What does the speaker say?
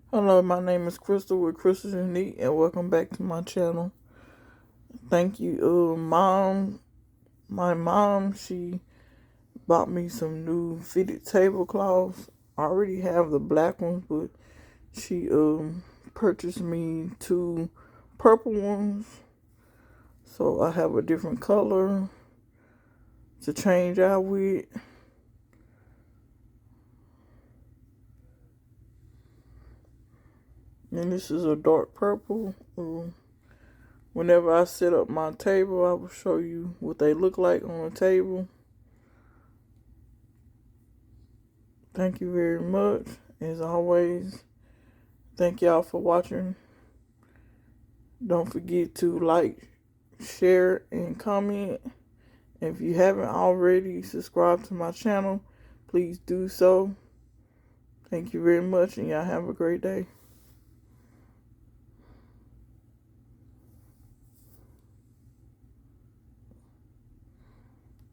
Hello, my name is Crystal with Crystal Unique, and welcome back to my channel. Thank you, Mom. My mom, she bought me some new fitted tablecloths. I already have the black ones, but she purchased me two purple ones, so I have a different color to change out with. And this is a dark purple. Whenever I set up my table, I will show you what they look like on the table. Thank you very much. As always, thank y'all for watching. Don't forget to like, share, and comment. If you haven't already subscribed to my channel, please do so. Thank you very much, and y'all have a great day.